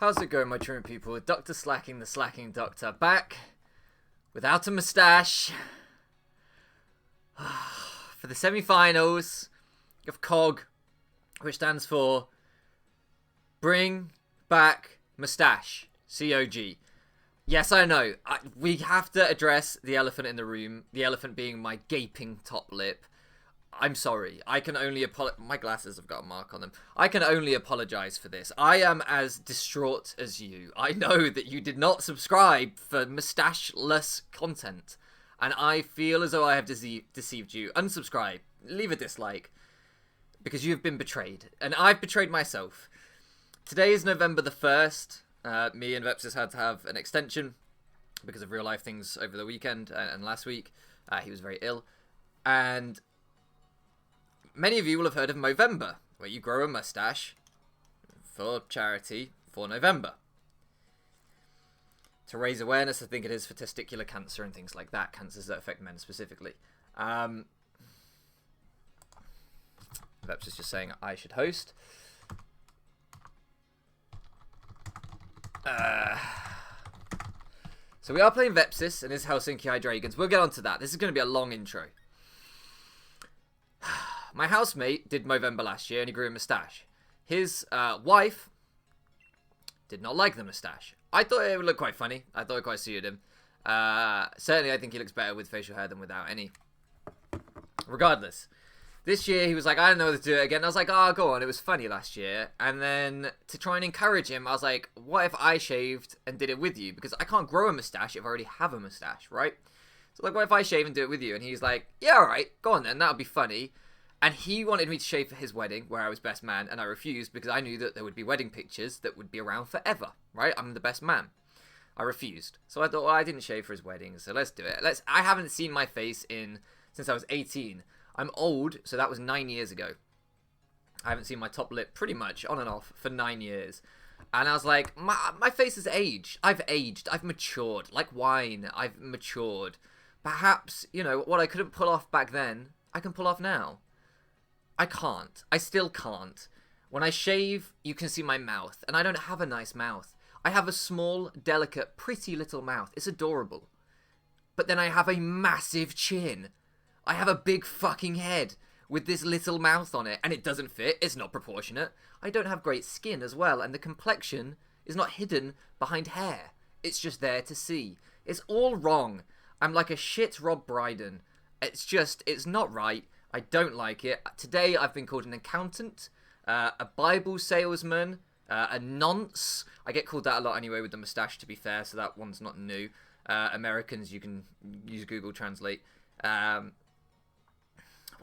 How's it going, my truant people? Dr. Slacking, the Slacking Doctor, back without a moustache for the semi-finals of COG, which stands for Bring Back Moustache, COG. Yes, I know. We have to address the elephant in the room, the elephant being my gaping top lip. I'm sorry. I can only my glasses have got a mark on them. I can only apologize for this. I am as distraught as you. I know that you did not subscribe for moustache-less content, and I feel as though I have deceived you. Unsubscribe. Leave a dislike, because you have been betrayed, and I've betrayed myself. Today is November the 1st. Me and Vepsis had to have an extension because of real-life things over the weekend and last week. He was very ill, and many of you will have heard of Movember, where you grow a mustache for charity for November. To raise awareness, I think it is, for testicular cancer and things like that, cancers that affect men specifically. Vepsis is just saying I should host. So we are playing Vepsis and his Helsinki Hydreigons. We'll get on to that. This is going to be a long intro. My housemate did Movember last year and he grew a moustache. His wife did not like the moustache. I thought it would look quite funny. I thought it quite suited him. Certainly, I think he looks better with facial hair than without any. Regardless, this year he was like, I don't know whether to do it again. I was like, oh, go on. It was funny last year. And then to try and encourage him, I was like, what if I shaved and did it with you? Because I can't grow a moustache if I already have a moustache, right? So like, what if I shave and do it with you? And he's like, yeah, all right, go on then. That'll be funny. And he wanted me to shave for his wedding, where I was best man, and I refused because I knew that there would be wedding pictures that would be around forever, right? I'm the best man. I refused. So I thought, well, I didn't shave for his wedding, so let's do it. I haven't seen my face since I was 18. I'm old, so that was 9 years ago. I haven't seen my top lip pretty much on and off for 9 years. And I was like, my face has aged. I've aged. I've matured. Like wine, I've matured. Perhaps, you know, what I couldn't pull off back then, I can pull off now. I can't. I still can't. When I shave, you can see my mouth, and I don't have a nice mouth. I have a small, delicate, pretty little mouth. It's adorable. But then I have a massive chin. I have a big fucking head with this little mouth on it, and it doesn't fit. It's not proportionate. I don't have great skin as well, and the complexion is not hidden behind hair. It's just there to see. It's all wrong. I'm like a shit Rob Brydon. It's not right. I don't like it. Today I've been called an accountant, a Bible salesman, a nonce. I get called that a lot anyway with the moustache, to be fair, so that one's not new. Americans, you can use Google Translate. What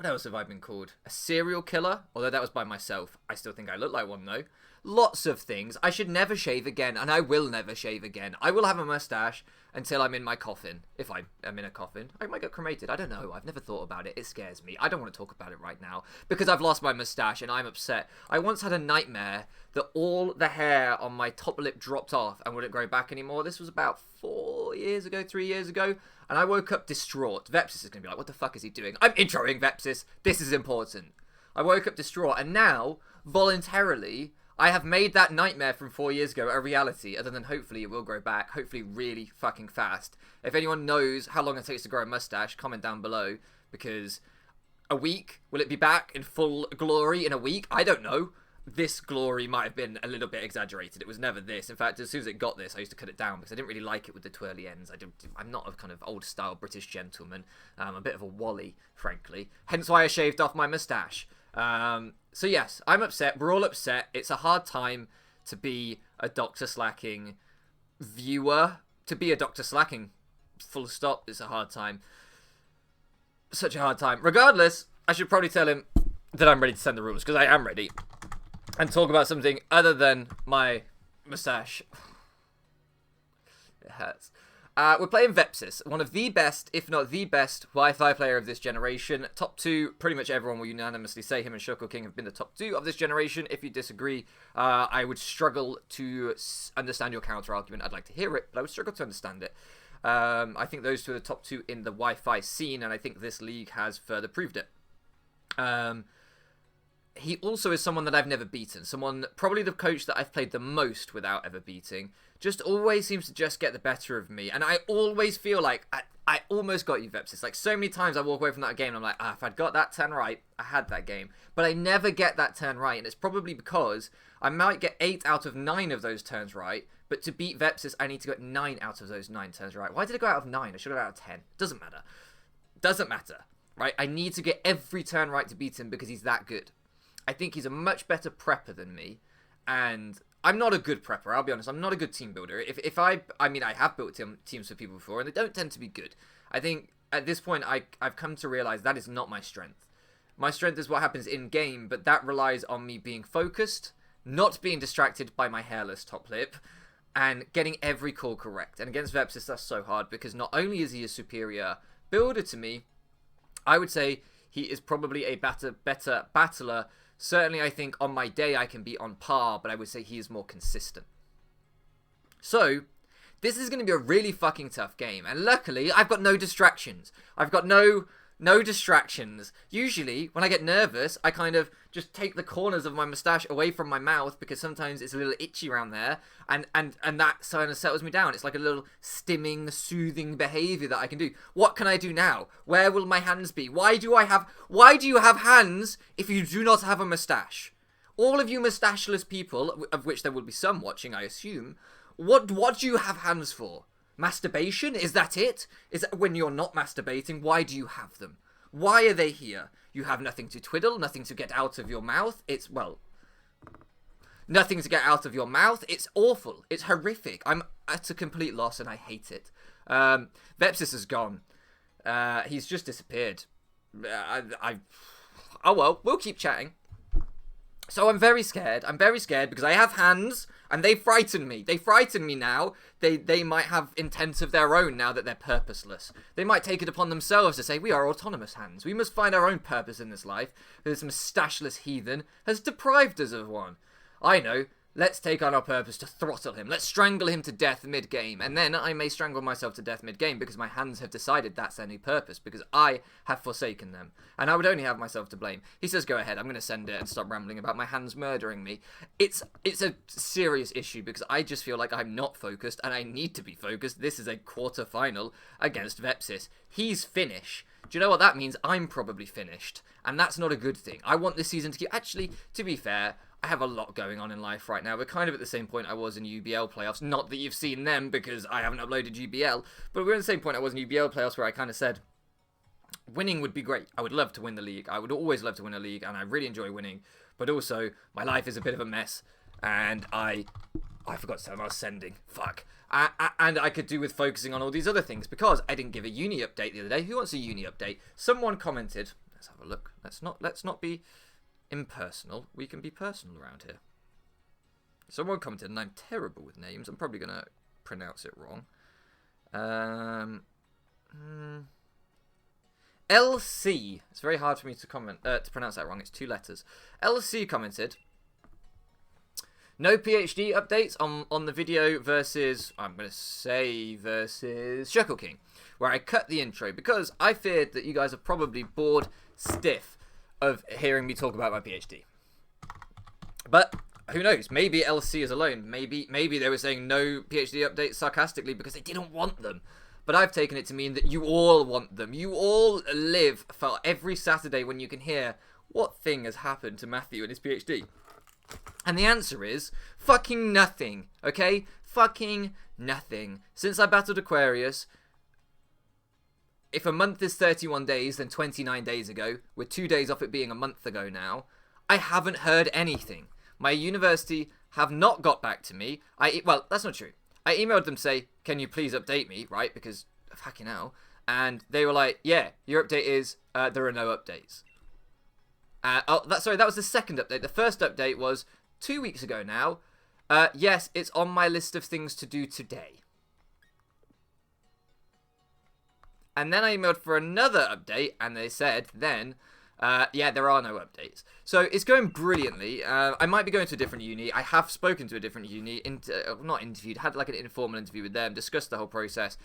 else have I been called? A serial killer? Although that was by myself. I still think I look like one, though. Lots of things. I should never shave again, and I will never shave again. I will have a mustache until I'm in my coffin. If I am in a coffin. I might get cremated. I don't know. I've never thought about it. It scares me. I don't want to talk about it right now because I've lost my mustache and I'm upset. I once had a nightmare that all the hair on my top lip dropped off and wouldn't grow back anymore. This was about 3 years ago, and I woke up distraught. Vepsis is going to be like, what the fuck is he doing? I'm introing Vepsis. This is important. I woke up distraught, and now, voluntarily, I have made that nightmare from 4 years ago a reality, other than hopefully it will grow back, hopefully really fucking fast. If anyone knows how long it takes to grow a mustache, comment down below, because a week? Will it be back in full glory in a week? I don't know. This glory might have been a little bit exaggerated. It was never this. In fact, as soon as it got this, I used to cut it down because I didn't really like it with the twirly ends. I'm not a kind of old-style British gentleman. I'm a bit of a Wally, frankly. Hence why I shaved off my moustache. So yes, I'm upset. We're all upset. It's a hard time to be a Dr. Slacking viewer. To be a Dr. Slacking, full stop, it's a hard time. Such a hard time. Regardless, I should probably tell him that I'm ready to send the rules, because I am ready. And talk about something other than my moustache. It hurts. We're playing Vepsis, one of the best, if not the best, Wi-Fi player of this generation. Top two, pretty much everyone will unanimously say him and Shoko King have been the top two of this generation. If you disagree, I would struggle to understand your counter-argument. I'd like to hear it, but I would struggle to understand it. I think those two are the top two in the Wi-Fi scene, and I think this league has further proved it. he also is someone that I've never beaten. Someone, probably the coach that I've played the most without ever beating. Just always seems to just get the better of me. And I always feel like I almost got you, Vepsis. Like, so many times I walk away from that game and I'm like, if I'd got that turn right, I had that game. But I never get that turn right. And it's probably because I might get 8 out of 9 of those turns right. But to beat Vepsis, I need to get 9 out of those 9 turns right. Why did I go out of 9? I should have got out of 10. Doesn't matter. Doesn't matter. Right? I need to get every turn right to beat him because he's that good. I think he's a much better prepper than me. And I'm not a good prepper, I'll be honest. I'm not a good team builder. I mean, I have built teams for people before, and they don't tend to be good. I think at this point, I've come to realize that is not my strength. My strength is what happens in-game, but that relies on me being focused, not being distracted by my hairless top lip, and getting every call correct. And against Vepsis, that's so hard, because not only is he a superior builder to me, I would say he is probably a better battler. Certainly, I think on my day I can be on par, but I would say he is more consistent. So, this is going to be a really fucking tough game. And luckily, I've got no distractions. I've got no distractions. Usually, when I get nervous, I kind of just take the corners of my moustache away from my mouth because sometimes it's a little itchy around there. And that kind of settles me down. It's like a little stimming, soothing behavior that I can do. What can I do now? Where will my hands be? Why do you have hands if you do not have a moustache? All of you moustacheless people, of which there will be some watching, I assume, what do you have hands for? Masturbation? Is that it? Is that when you're not masturbating, why do you have them? Why are they here? You have nothing to twiddle, nothing to get out of your mouth. Nothing to get out of your mouth. It's awful. It's horrific. I'm at a complete loss and I hate it. Vepsis is gone. He's just disappeared. Oh well, we'll keep chatting. So I'm very scared. I'm very scared because I have hands and they frighten me. They frighten me now. They might have intent of their own now that they're purposeless. They might take it upon themselves to say, we are autonomous hands. We must find our own purpose in this life. This moustacheless heathen has deprived us of one. I know. Let's take on our purpose to throttle him. Let's strangle him to death mid-game. And then I may strangle myself to death mid-game because my hands have decided that's their new purpose. Because I have forsaken them. And I would only have myself to blame. He says, go ahead. I'm going to send it and stop rambling about my hands murdering me. It's a serious issue because I just feel like I'm not focused. And I need to be focused. This is a quarter-final against Vepsis. He's Finnish. Do you know what that means? I'm probably finished. And that's not a good thing. I want this season to keep... Actually, to be fair... I have a lot going on in life right now. We're kind of at the same point I was in UBL playoffs. Not that you've seen them because I haven't uploaded UBL. But we're at the same point I was in UBL playoffs where I kind of said, winning would be great. I would love to win the league. I would always love to win a league. And I really enjoy winning. But also, my life is a bit of a mess. And I forgot to tell them I was sending. Fuck. And I could do with focusing on all these other things. Because I didn't give a uni update the other day. Who wants a uni update? Someone commented. Let's have a look. Let's not be... impersonal. We can be personal around here. Someone commented, and I'm terrible with names. I'm probably going to pronounce it wrong. LC. It's very hard for me to pronounce that wrong. It's 2 letters. LC commented, no PhD updates on the video versus, I'm going to say versus Shuckle King, where I cut the intro because I feared that you guys are probably bored stiff of hearing me talk about my PhD. But who knows? Maybe LC is alone. Maybe they were saying no PhD updates sarcastically because they didn't want them. But I've taken it to mean that you all want them. You all live for every Saturday when you can hear what thing has happened to Matthew and his PhD. And the answer is fucking nothing. Okay? Fucking nothing. Since I battled Aquarius, if a month is 31 days, then 29 days ago, we're 2 days off it being a month ago now, I haven't heard anything. My university have not got back to me. Well, that's not true. I emailed them to say, can you please update me, right? Because, fucking hell. And they were like, yeah, your update is, there are no updates. Sorry, that was the second update. The first update was 2 weeks ago now. Yes, it's on my list of things to do today. And then I emailed for another update, and they said then, yeah, there are no updates. So it's going brilliantly. I might be going to a different uni. I have spoken to a different uni, not interviewed, had like an informal interview with them, discussed the whole process.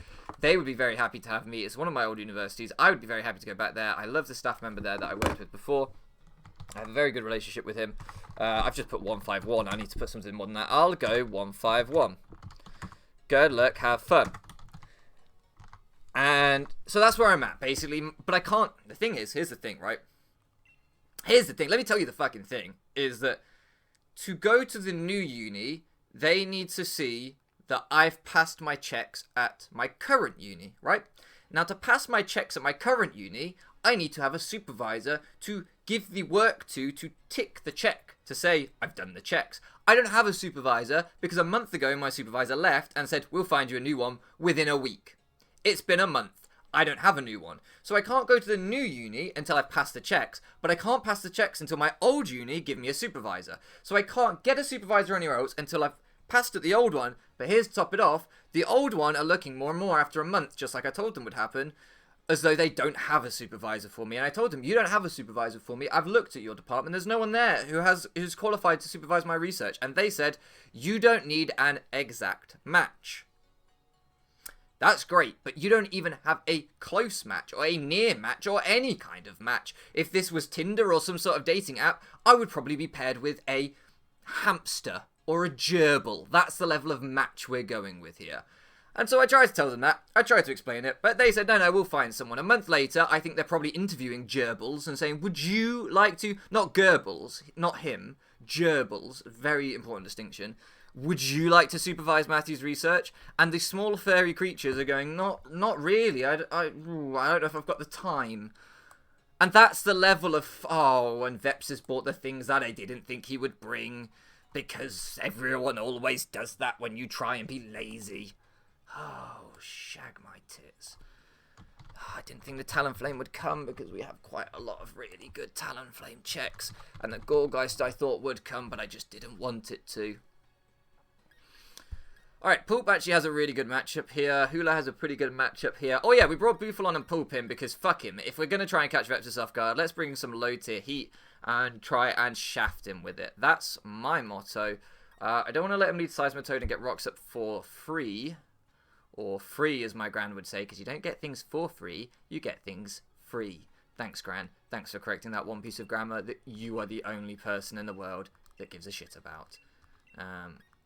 They would be very happy to have me. It's one of my old universities. I would be very happy to go back there. I love the staff member there that I worked with before. I have a very good relationship with him. I've just put 151. I need to put something more than that. I'll go 151. Good luck, have fun. And so that's where I'm at, basically. But I can't... The thing is, here's the thing, right? Here's the thing. Let me tell you the fucking thing. Is that to go to the new uni, they need to see that I've passed my checks at my current uni, right? Now, to pass my checks at my current uni, I need to have a supervisor to give the work to tick the check, to say, I've done the checks. I don't have a supervisor because a month ago my supervisor left and said, we'll find you a new one within a week. It's been a month. I don't have a new one. So I can't go to the new uni until I've passed the checks, but I can't pass the checks until my old uni give me a supervisor. So I can't get a supervisor anywhere else until I've passed at the old one. But here's to top it off, the old one are looking more and more after a month, just like I told them would happen, as though they don't have a supervisor for me. And I told them, you don't have a supervisor for me. I've looked at your department. There's no one there who's qualified to supervise my research. And they said, you don't need an exact match. That's great, but you don't even have a close match or a near match or any kind of match. If this was Tinder or some sort of dating app, I would probably be paired with a hamster or a gerbil. That's the level of match we're going with here. And so I tried to tell them that. I tried to explain it, but they said, no, we'll find someone. A month later, I think they're probably interviewing gerbils and saying, would you like to... Not gerbils, not him. Gerbils, very important distinction. Would you like to supervise Matthew's research? And the small furry creatures are going, not really. I don't know if I've got the time. And that's the level of, and Vepsis bought the things that I didn't think he would bring. Because everyone always does that when you try and be lazy. Oh, shag my tits. I didn't think the Talonflame would come because we have quite a lot of really good Talonflame checks. And the Gorgeist I thought would come, but I just didn't want it to. Alright, Poop actually has a really good matchup here. Hula has a pretty good matchup here. Oh yeah, we brought Bufalon and Poop in because fuck him. If we're going to try and catch Vepsis off guard, let's bring some low tier heat and try and shaft him with it. That's my motto. I don't want to let him lead Seismitoad and get rocks up for free. Or free, as my Gran would say, because you don't get things for free, you get things free. Thanks, Gran. Thanks for correcting that one piece of grammar that you are the only person in the world that gives a shit about.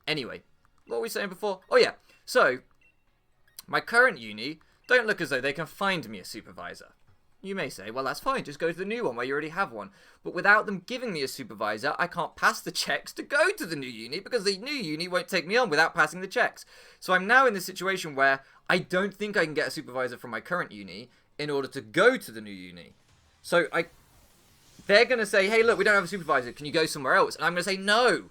Anyway. What were we saying before? Oh yeah, so, my current uni don't look as though they can find me a supervisor. You may say, well that's fine, just go to the new one where you already have one. But without them giving me a supervisor, I can't pass the checks to go to the new uni because the new uni won't take me on without passing the checks. So I'm now in this situation where I don't think I can get a supervisor from my current uni in order to go to the new uni. So they're going to say, hey look, we don't have a supervisor, can you go somewhere else? And I'm going to say, no,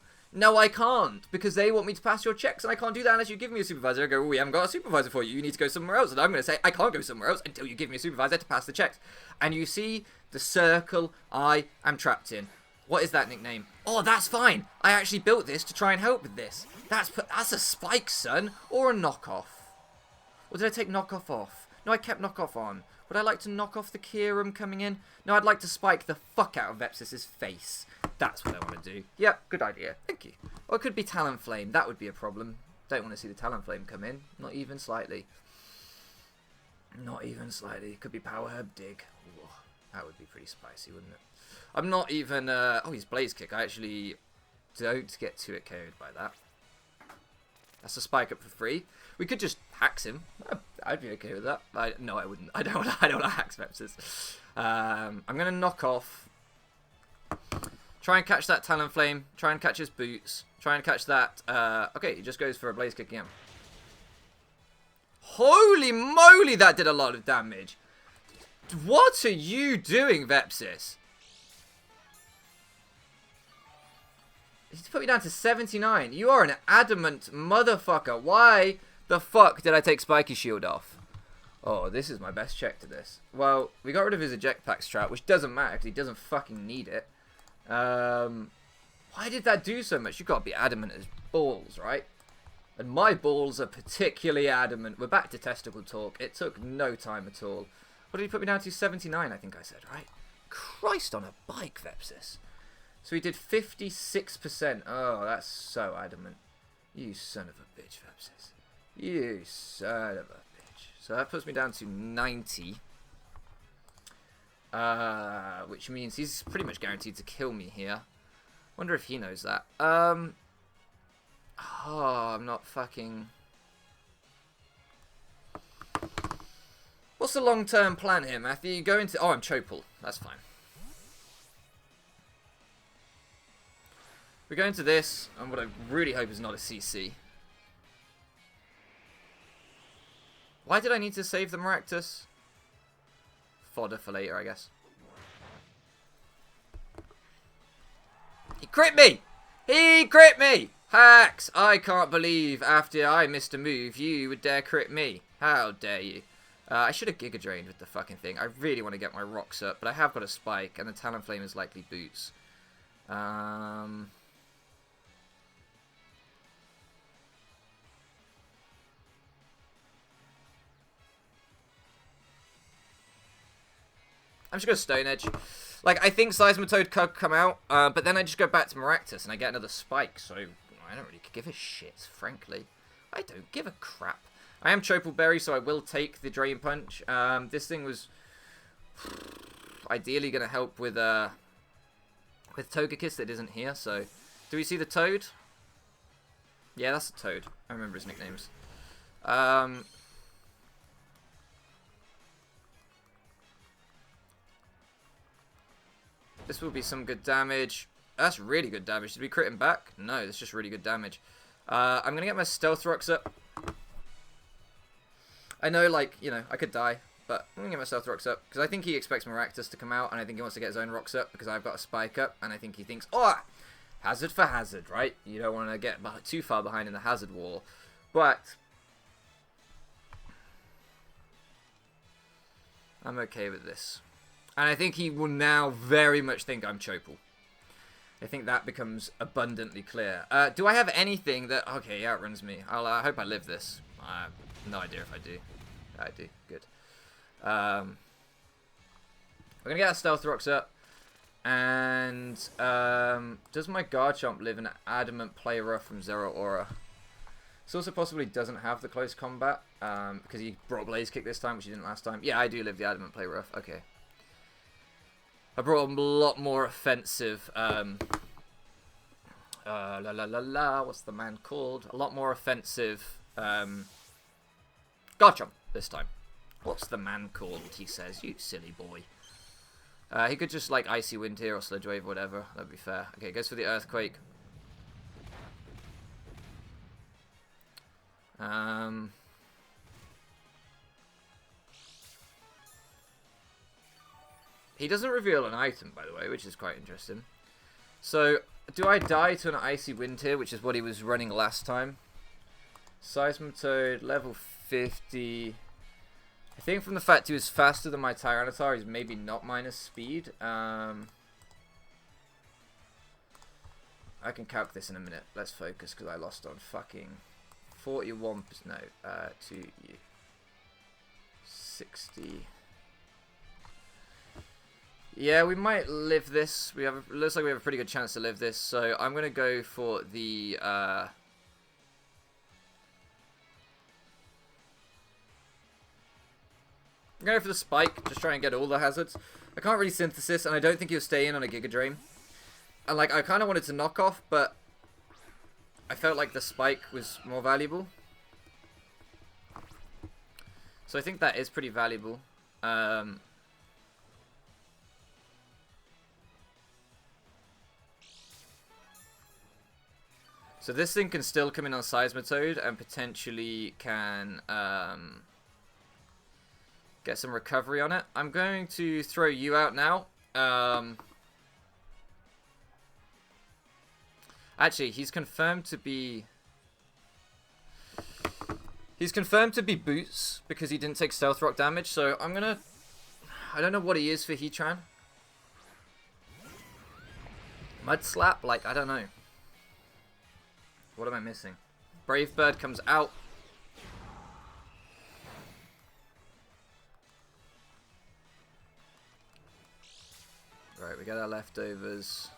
I can't, because they want me to pass your checks, and I can't do that unless you give me a supervisor. I go, we haven't got a supervisor for you, you need to go somewhere else. And I'm going to say, I can't go somewhere else until you give me a supervisor to pass the checks. And you see the circle I am trapped in. What is that nickname? Oh, that's fine. I actually built this to try and help with this. That's a spike, son, or a knockoff. Or did I take knockoff off? No, I kept knockoff on. Would I like to knock off the Kierum coming in? No, I'd like to spike the fuck out of Vepsis' face. That's what I want to do. Yeah, good idea. Thank you. Or it could be Talonflame. That would be a problem. Don't want to see the Talonflame come in. Not even slightly. Not even slightly. It could be Power Herb Dig. Ooh, that would be pretty spicy, wouldn't it? I'm not even... oh, he's Blaze Kick. I actually don't get too KO'd by that. That's a spike up for free. We could just hacks him. I'd be okay with that. No, I wouldn't. I don't want to hacks Vepsis. I'm going to knock off. Try and catch that Talonflame. Try and catch his boots. Try and catch that. Okay, he just goes for a Blaze Kick again. Holy moly, that did a lot of damage. What are you doing, Vepsis? He's put me down to 79. You are an adamant motherfucker. Why the fuck did I take Spiky Shield off? Oh, this is my best check to this. Well, we got rid of his eject pack strat, which doesn't matter because he doesn't fucking need it. Why did that do so much? You've got to be adamant as balls, right? And my balls are particularly adamant. We're back to testicle talk. It took no time at all. What did he put me down to? 79, I think I said, right? Christ on a bike, Vepsis. So he did 56%. Oh, that's so adamant. You son of a bitch, Vepsis. You son of a bitch. So that puts me down to 90. Which means he's pretty much guaranteed to kill me here. Wonder if he knows that. Oh, I'm not fucking... What's the long-term plan here, Matthew? You go into... Oh, I'm Chopal. That's fine. We go into this, and what I really hope is not a CC. Why did I need to save the Maractus? Fodder for later, I guess. He crit me! He crit me! Hacks! I can't believe after I missed a move, you would dare crit me. How dare you? I should have Giga Drained with the fucking thing. I really want to get my rocks up, but I have got a spike, and the Talonflame is likely boots. I'm just going to Stone Edge. Like, I think Seismitoad could come out, but then I just go back to Maractus and I get another spike, so I don't really give a shit, frankly. I don't give a crap. I am Chopal Berry, so I will take the Drain Punch. This thing was ideally going to help with Togekiss that isn't here, so... Do we see the Toad? Yeah, that's a Toad. I remember his nicknames. This will be some good damage. That's really good damage. Did we crit him back? No, that's just really good damage. I'm going to get my Stealth Rocks up. I know, like, you know, I could die, but I'm going to get my Stealth Rocks up. Because I think he expects Maractus to come out, and I think he wants to get his own rocks up, because I've got a Spike up, and I think he thinks, oh, hazard for hazard, right? You don't want to get too far behind in the hazard wall. But I'm okay with this. And I think he will now very much think I'm Chopal. I think that becomes abundantly clear. Do I have anything that... Okay, he outruns me. I hope I live this. I have no idea if I do. I do. Good. We're going to get our Stealth Rocks up. And does my Garchomp live in Adamant Play Rough from Zero Aura? This also possibly doesn't have the close combat. Because he brought Blaze Kick this time, which he didn't last time. Yeah, I do live the Adamant Play Rough. Okay. I brought a lot more offensive, what's the man called? A lot more offensive, Garchomp this time. What's the man called, he says, you silly boy. He could just, like, Icy Wind here or Sludge Wave or whatever, that'd be fair. Okay, goes for the Earthquake. He doesn't reveal an item, by the way, which is quite interesting. So, do I die to an Icy Wind here, which is what he was running last time? Seismitoad, level 50. I think from the fact he was faster than my Tyranitar, he's maybe not minus speed. I can calc this in a minute. Let's focus, because I lost on fucking 41%. No, to you. 60... Yeah, we might live this. Looks like we have a pretty good chance to live this. So I'm gonna go for the I'm going for the Spike. Just try and get all the hazards. I can't really Synthesis, and I don't think he'll stay in on a Giga Drain. And like, I kind of wanted to knock off, but I felt like the Spike was more valuable. So I think that is pretty valuable. So this thing can still come in on Seismitoad and potentially can get some recovery on it. I'm going to throw you out now. Actually, he's confirmed to be... He's confirmed to be Boots because he didn't take Stealth Rock damage. So I'm going to... I don't know what he is for Heatran. Mud Slap? Like, I don't know. What am I missing? Brave Bird comes out. Right, we got our leftovers.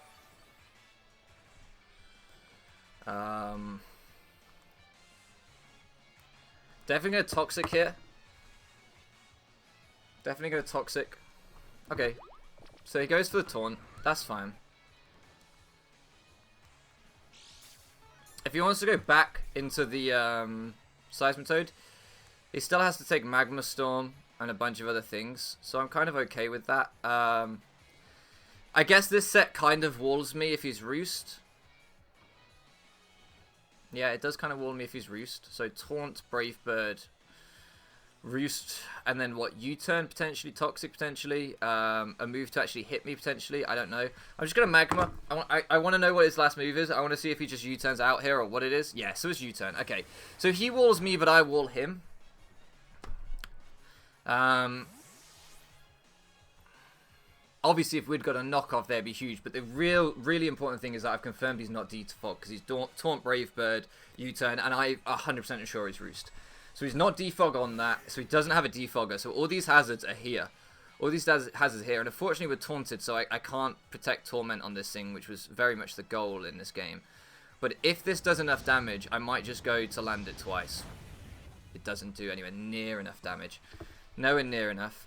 Definitely go Toxic here. Definitely go Toxic. Okay, So he goes for the taunt. That's fine. If he wants to go back into the Seismitoad, he still has to take Magma Storm and a bunch of other things. So I'm kind of okay with that. I guess this set kind of walls me if he's Roost. Yeah, it does kind of wall me if he's Roost. So Taunt, Brave Bird, Roost, and then what? U-turn potentially, Toxic potentially, a move to actually hit me potentially. I don't know. I'm just gonna Magma. I want to know what his last move is. I want to see if he just U-turns out here or what it is. Yeah, so it's U-turn. Okay, so he walls me, but I wall him. Obviously, if we'd got a knockoff, that'd be huge. But the really important thing is that I've confirmed he's not defog because he's Taunt, Brave Bird, U-turn, and I'm 100% sure he's Roost. So he's not defog on that, so he doesn't have a defogger. So all these hazards are here. All these hazards are here, and unfortunately we're taunted, so I can't protect Torment on this thing, which was very much the goal in this game. But if this does enough damage, I might just go to land it twice. It doesn't do anywhere near enough damage. Nowhere near enough.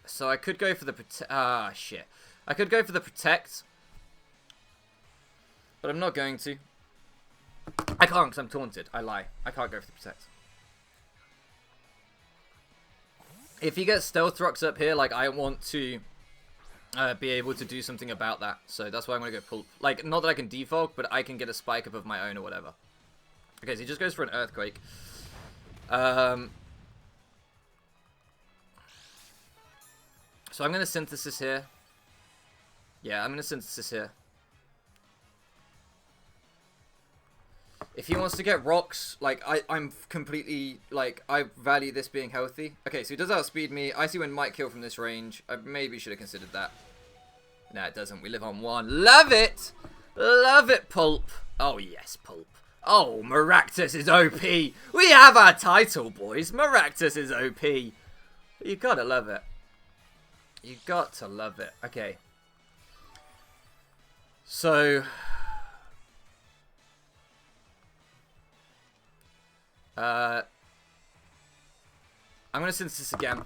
So I could go for the shit. I could go for the protect, but I'm not going to. I can't because I'm taunted. I lie. I can't go for the protect. If he gets stealth rocks up here, like I want to be able to do something about that. So that's why I'm gonna go pull. Like not that I can defog, but I can get a spike up of my own or whatever. Okay, so he just goes for an earthquake. So I'm going to synthesis here. Yeah, I'm going to synthesis here. If he wants to get rocks, like, I'm completely, like, I value this being healthy. Okay, so he does outspeed me. Icy Wind might kill from this range. I maybe should have considered that. No, it doesn't. We live on one. Love it! Love it, Pulp. Oh, yes, Pulp. Oh, Maractus is OP. We have our title, boys. Maractus is OP. You gotta love it. You got to love it. Okay. So I'm gonna synthesis again.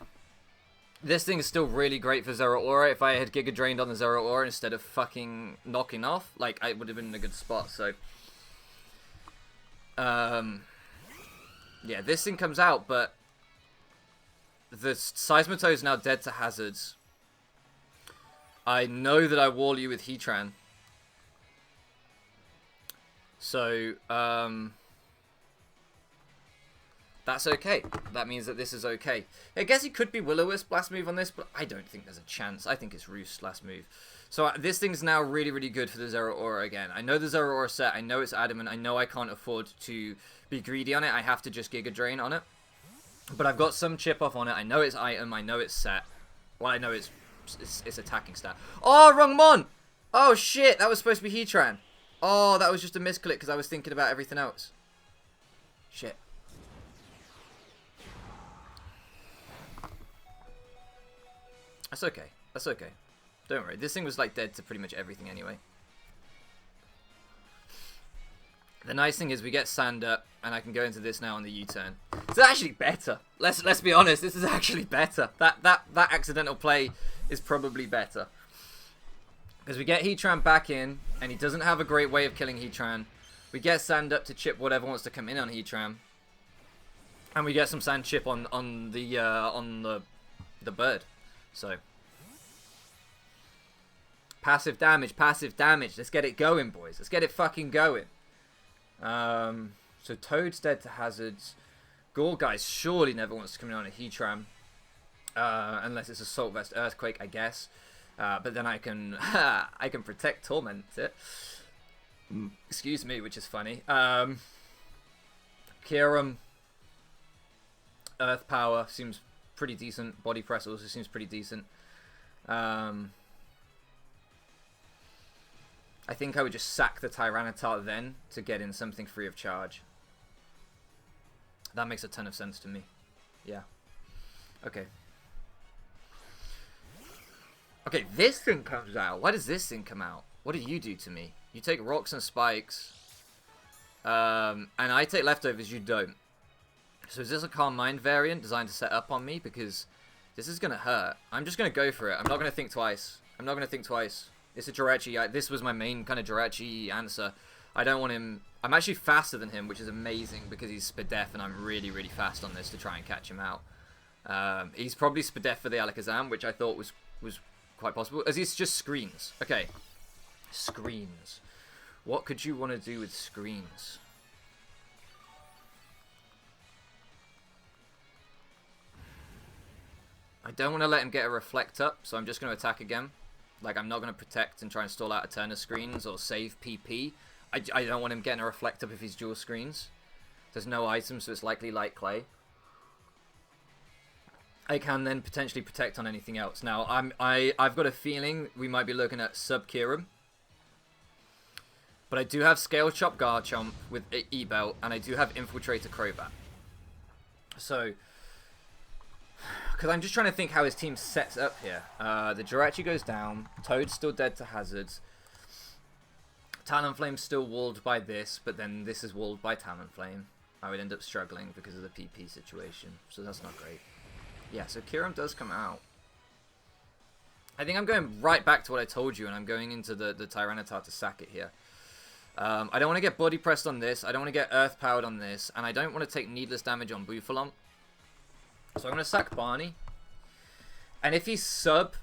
This thing is still really great for Zero Aura. If I had Giga Drained on the Zero Aura instead of fucking knocking off, like, I would have been in a good spot. So yeah, this thing comes out, but the Seismitoad is now dead to hazards. I know that I wall you with Heatran. So, that's okay. That means that this is okay. I guess he could be Will-O-Wisp last move on this, but I don't think there's a chance. I think it's Roost last move. So this thing's now really, really good for the Zero Aura again. I know the Zero Aura set. I know it's Adamant. I know I can't afford to be greedy on it. I have to just Giga Drain on it. But I've got some chip off on it. I know it's item. I know it's set. Well, I know it's attacking stat. Oh, wrong mon! Oh, shit. That was supposed to be Heatran. Oh, that was just a misclick because I was thinking about everything else. Shit. That's okay. That's okay. Don't worry. This thing was like dead to pretty much everything anyway. The nice thing is we get sand up, and I can go into this now on the U-turn. It's actually better. Let's be honest. This is actually better. That accidental play is probably better because we get Heatran back in, and he doesn't have a great way of killing Heatran. We get sand up to chip whatever wants to come in on Heatran, and we get some sand chip on the bird. So passive damage, passive damage. Let's get it going, boys. Let's get it fucking going. So Toad's dead to hazards. Gorgeist surely never wants to come in on a Heatran. Unless it's Assault Vest Earthquake, I guess. But then I can I can protect Torment it. Excuse me, which is funny. Kyurem, Earth Power seems pretty decent. Body Press also seems pretty decent. I think I would just sack the Tyranitar then to get in something free of charge. That makes a ton of sense to me. Yeah. Okay. Okay, this thing comes out. Why does this thing come out? What do you do to me? You take rocks and spikes. And I take leftovers, you don't. So is this a Calm Mind variant designed to set up on me? Because this is going to hurt. I'm just going to go for it. I'm not going to think twice. I'm not going to think twice. It's a Jirachi. This was my main kind of Jirachi answer. I don't want him... I'm actually faster than him, which is amazing because he's Spadef and I'm really, really fast on this to try and catch him out. He's probably Spadef for the Alakazam, which I thought was quite possible. As he's just screens. Okay. Screens. What could you want to do with screens? I don't want to let him get a Reflect up, so I'm just going to attack again. Like, I'm not going to protect and try and stall out a turn of screens or save PP. I don't want him getting a Reflect up if he's dual screens. There's no item, so it's likely Light Clay. I can then potentially protect on anything else. Now, I've got a feeling we might be looking at Sub-Kyurem. But I do have Scale Chop Garchomp with E-Belt, and I do have Infiltrator Crobat. So... because I'm just trying to think how his team sets up here. The Jirachi goes down. Toad's still dead to Hazards. Talonflame's still walled by this, but then this is walled by Talonflame. I would end up struggling because of the PP situation, so that's not great. Yeah, so Kyurem does come out. I think I'm going right back to what I told you, and I'm going into the Tyranitar to sack it here. I don't want to get body pressed on this. I don't want to get earth powered on this, and I don't want to take needless damage on Bouffalon. So I'm going to sack Barney. And if he's sub,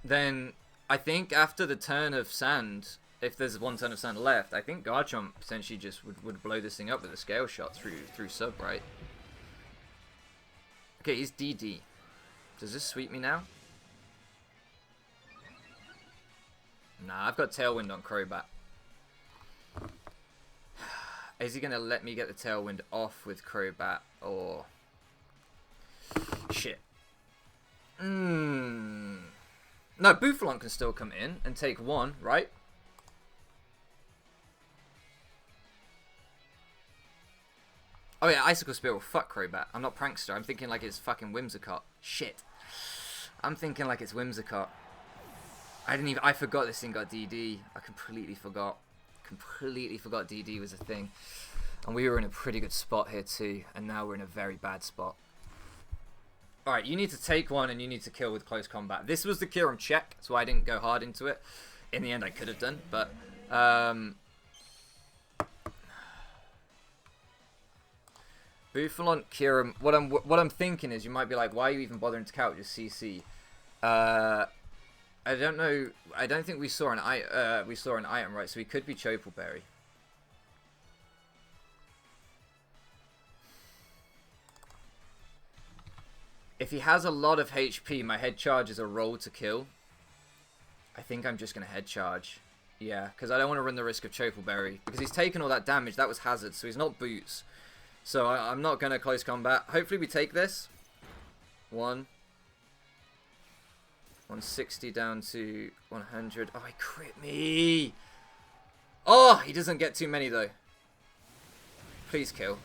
then I think after the turn of Sand, if there's one turn of Sand left, I think Garchomp potentially just would blow this thing up with a Scale Shot through sub, right? Okay, he's DD. Does this sweep me now? Nah, I've got Tailwind on Crobat. Is he going to let me get the Tailwind off with Crobat, or... shit. No, Bouffalon can still come in and take one, right? Oh yeah, Icicle Spear will fuck Crobat. I'm not Prankster. I'm thinking like it's fucking Whimsicott. Shit. I'm thinking like it's Whimsicott. I forgot this thing got DD. I completely forgot. Completely forgot DD was a thing. And we were in a pretty good spot here too. And now we're in a very bad spot. Alright, you need to take one and you need to kill with close combat. This was the Kyurem check, so I didn't go hard into it. In the end, I could have done, but... Bouffalon, Kyurem... What I'm thinking is, you might be like, why are you even bothering to couch just CC? I don't know. I don't think we saw an item, right? So he could be Choppleberry. If he has a lot of HP, my head charge is a roll to kill. I think I'm just going to head charge. Yeah, because I don't want to run the risk of Choppleberry. Because he's taken all that damage. That was Hazard, so he's not Boots. So I'm not going to close combat. Hopefully we take this. 160 down to 100. Oh, he crit me. Oh, he doesn't get too many, though. Please kill.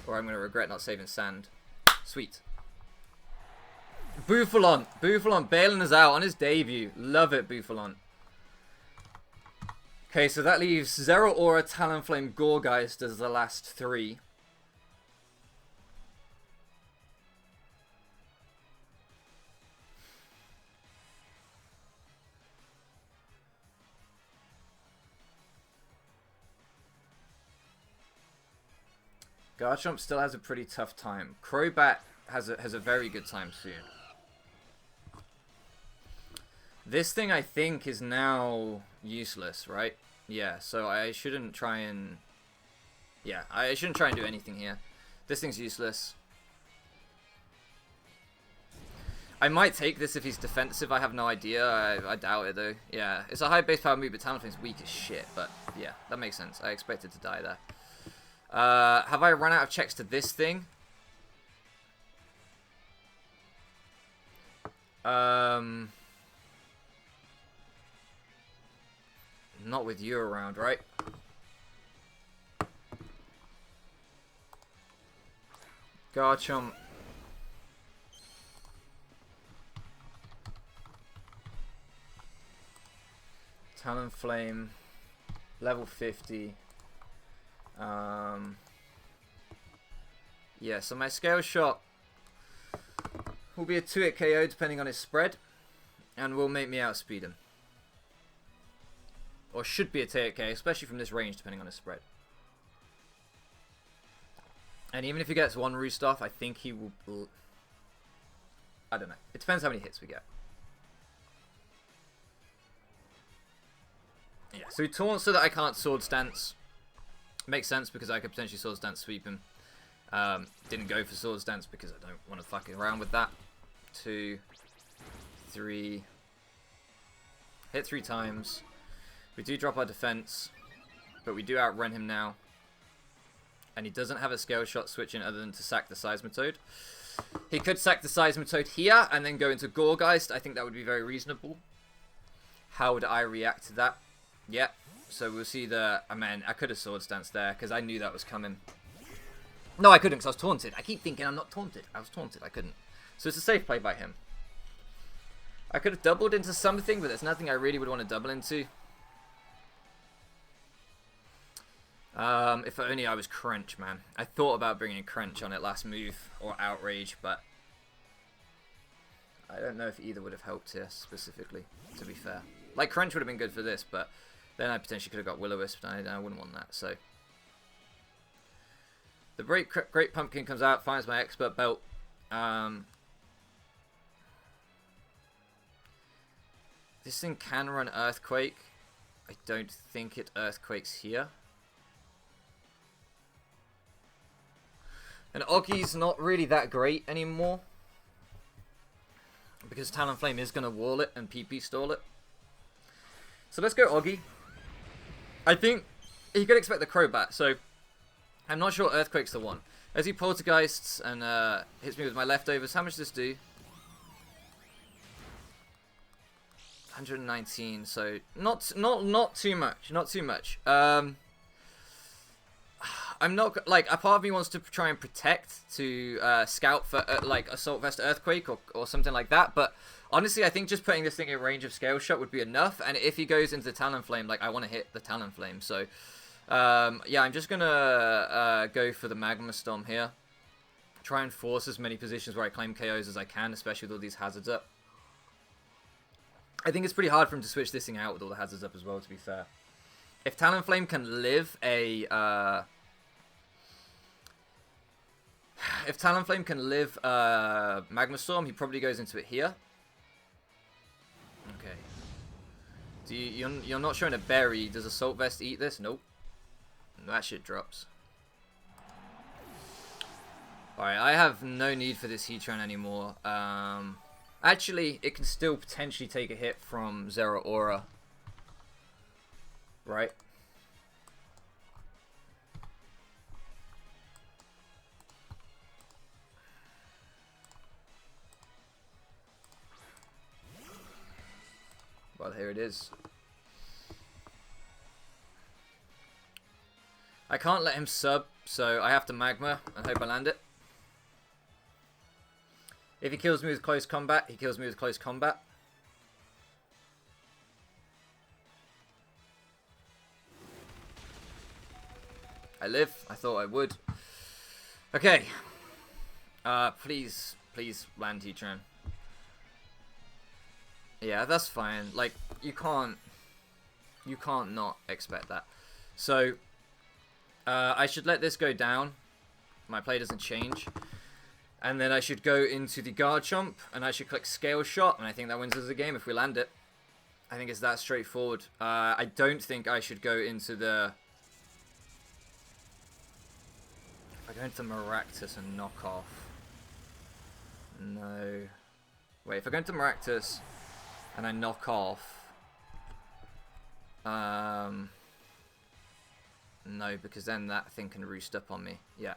Or I'm going to regret not saving Sand. Sweet. Bouffalon. Bouffalon bailing us out on his debut. Love it, Bouffalon. Okay, so that leaves Zeraora, Talonflame, Gourgeist as the last three. Garchomp still has a pretty tough time. Crobat has a very good time soon. This thing, I think, is now useless, right? Yeah, so I shouldn't try and... yeah, I shouldn't try and do anything here. This thing's useless. I might take this if he's defensive. I have no idea. I doubt it, though. Yeah, it's a high base power move, but Talonflame's weak as shit. But, yeah, that makes sense. I expected to die there. Have I run out of checks to this thing? Not with you around, right? Garchomp. Talonflame. Level 50. Yeah, so my Scale Shot will be a 2-hit KO depending on his spread, and will make me outspeed him. Or should be a 2-hit KO, especially from this range, depending on his spread. And even if he gets 1 roost off, I think he will... I don't know. It depends how many hits we get. Yeah, so he taunts so that I can't Sword Stance. Makes sense because I could potentially Sword Stance sweep him. Didn't go for Sword Stance because I don't want to fuck around with that. 2, 3. Hit 3 times. We do drop our defense, but we do outrun him now. And he doesn't have a Scale Shot switch in other than to sack the Seismitoad. He could sack the Seismitoad here and then go into Goregeist. I think that would be very reasonable. How would I react to that? Yeah, so we'll see the... I mean, I could have Sword Stance there because I knew that was coming. No, I couldn't because I was taunted. I keep thinking I'm not taunted. I was taunted. I couldn't. So it's a safe play by him. I could have doubled into something, but there's nothing I really would want to double into. If only I was Crunch, man. I thought about bringing Crunch on it last move, or Outrage, but I don't know if either would have helped here specifically, to be fair. Like, Crunch would have been good for this, but then I potentially could have got Will-O-Wisp, and I wouldn't want that, so. The Great Pumpkin comes out, finds my Expert Belt. This thing can run Earthquake. I don't think it Earthquakes here. And Oggy's not really that great anymore. Because Talonflame is going to wall it and PP stall it. So let's go Oggy. I think you could expect the Crobat, so I'm not sure Earthquake's the one. As he Poltergeists and hits me with my leftovers, how much does this do? 119, so not too much, not too much. I'm not, like, a part of me wants to try and protect to scout for, like, Assault Vest Earthquake or something like that, but honestly, I think just putting this thing in range of Scale Shot would be enough, and if he goes into Talonflame, like, I want to hit the Talonflame, so, yeah, I'm just gonna go for the Magma Storm here. Try and force as many positions where I claim KOs as I can, especially with all these hazards up. I think it's pretty hard for him to switch this thing out with all the hazards up as well, to be fair. If Talonflame can live a... if Talonflame can live Magma Storm, he probably goes into it here. Okay. You're not showing a berry. Does Assault Vest eat this? Nope. That shit drops. Alright, I have no need for this Heatran anymore. Actually, it can still potentially take a hit from Zeraora. Right? Well, here it is. I can't let him sub, so I have to Magma and hope I land it. If he kills me with close combat, he kills me with close combat. I live. I thought I would. Okay. Please land Heatran. Yeah, that's fine. Like, you can't not expect that. So, I should let this go down. My play doesn't change. And then I should go into the Garchomp, and I should click Scale Shot, and I think that wins us the game if we land it. I think it's that straightforward. I don't think I should go into the... If I go into Maractus and knock off... No... Wait, if I go into Maractus and I knock off... No, because then that thing can roost up on me. Yeah.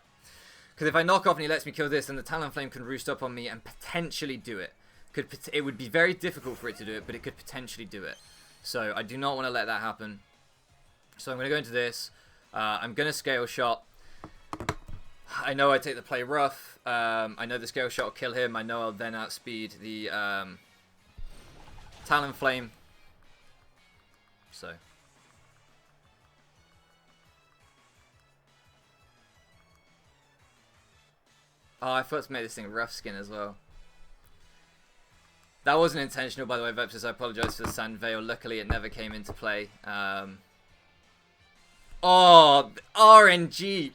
Because if I knock off and he lets me kill this, then the Talonflame can roost up on me and potentially do it. It would be very difficult for it to do it, but it could potentially do it. So I do not want to let that happen. So I'm going to go into this. I'm going to Scale Shot. I know I take the play rough. I know the Scale Shot will kill him. I know I'll then outspeed the Talonflame. So... Oh, I forgot to make this thing rough skin as well. That wasn't intentional, by the way, Vepsis. I apologise for the Sand Veil. Luckily, it never came into play. Oh, RNG.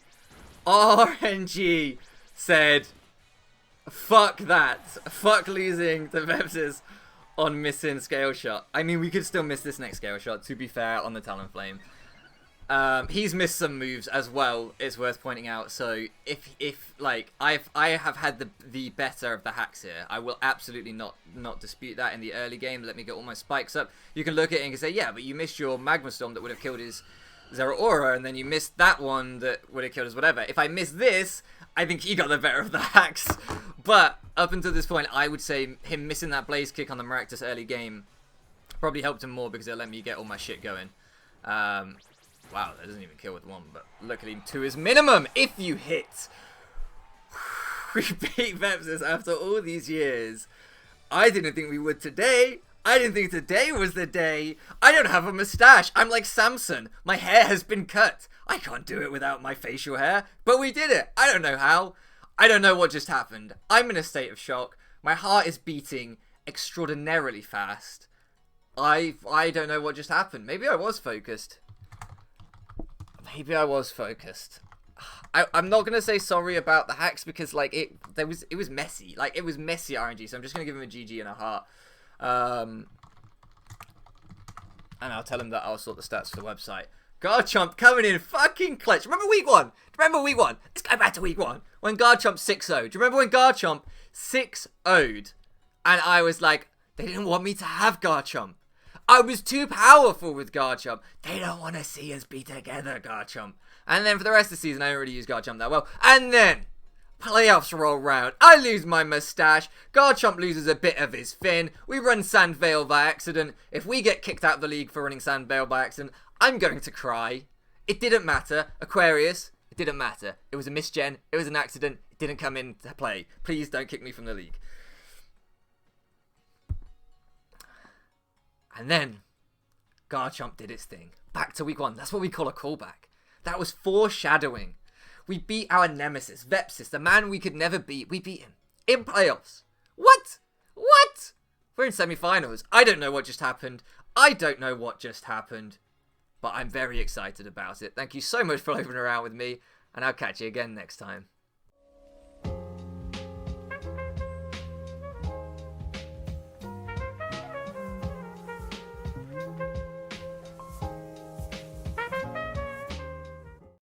RNG said, fuck that. Fuck losing to Vepsis on missing Scale Shot. I mean, we could still miss this next Scale Shot, to be fair, on the Talonflame. He's missed some moves as well, it's worth pointing out. So if like I have had the better of the hacks here, I will absolutely not dispute that in the early game. Let me get all my spikes up. You can look at it and say, yeah, but you missed your Magma Storm that would have killed his Zeraora, and then you missed that one that would have killed his whatever. If I miss this, I think he got the better of the hacks. But up until this point, I would say him missing that Blaze Kick on the Maractus early game probably helped him more because it let me get all my shit going. Wow, that doesn't even kill with one, but luckily 2 is minimum if you hit. We beat Vepsis after all these years. I didn't think we would today. I didn't think today was the day. I don't have a moustache. I'm like Samson. My hair has been cut. I can't do it without my facial hair, but we did it. I don't know how. I don't know what just happened. I'm in a state of shock. My heart is beating extraordinarily fast. I don't know what just happened. Maybe I was focused. Maybe I was focused. I'm not gonna say sorry about the hacks because like it was messy. Like it was messy RNG. So I'm just gonna give him a GG and a heart. And I'll tell him that I'll sort the stats for the website. Garchomp coming in fucking clutch. Remember week 1? Remember week 1? Let's go back to week 1 when Garchomp 6-0'd. Do you remember when Garchomp 6-0'd? And I was like, they didn't want me to have Garchomp. I was too powerful with Garchomp. They don't want to see us be together, Garchomp. And then for the rest of the season, I don't really use Garchomp that well. And then, playoffs roll round. I lose my moustache. Garchomp loses a bit of his fin. We run Sand Veil by accident. If we get kicked out of the league for running Sand Veil by accident, I'm going to cry. It didn't matter. Aquarius, it didn't matter. It was a misgen. It was an accident. It didn't come into play. Please don't kick me from the league. And then, Garchomp did its thing. Back to week 1. That's what we call a callback. That was foreshadowing. We beat our nemesis, Vepsis, the man we could never beat. We beat him. In playoffs. What? What? We're in semi-finals. I don't know what just happened. But I'm very excited about it. Thank you so much for loafing around with me, and I'll catch you again next time.